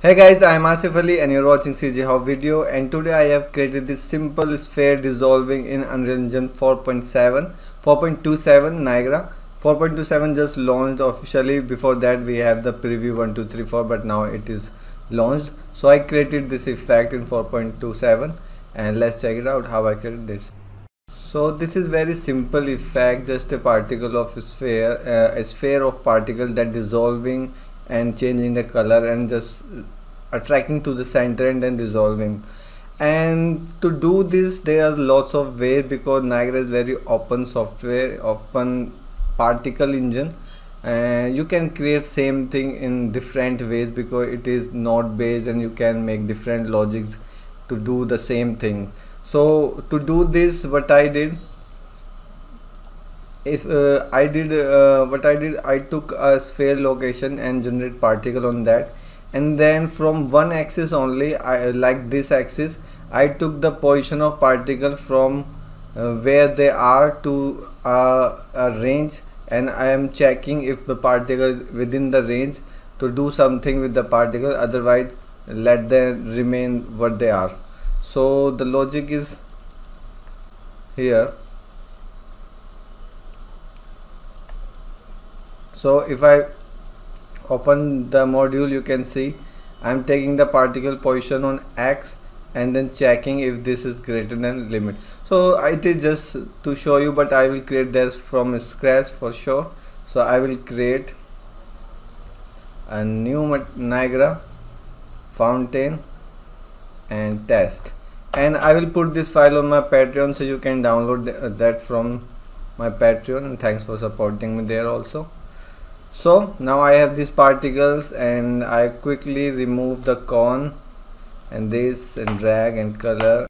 Hey guys, I am Asif Ali and you're watching CGHOW video, and today I have created this simple sphere dissolving in Unreal Engine 4.27 Niagara. 4.27 just launched officially. Before that we have the preview 1234, but now it is launched. So I created this effect in 4.27 and let's check it out how I created this. So this is very simple effect, just a particle of a sphere of particles that dissolving and changing the color and just attracting to the center and then dissolving. And to do this there are lots of ways, because Niagara is very open software, open particle engine, and you can create same thing in different ways because it is node based and you can make different logics to do the same thing. So to do this, what I did, if I took a sphere location and generate particle on that, and then from one axis only, like this axis, I took the position of particle from where they are to a range, and I am checking if the particle within the range to do something with the particle, otherwise let them remain what they are. So the logic is here. So if I open the module, you can see I'm taking the particle position on X and then checking if this is greater than limit. So it is just to show you, but I will create this from scratch for sure. So I will create a new Niagara fountain and test, and I will put this file on my Patreon, so you can download that from my Patreon, and thanks for supporting me there also. So now I have these particles and I quickly remove the cone and this and drag and color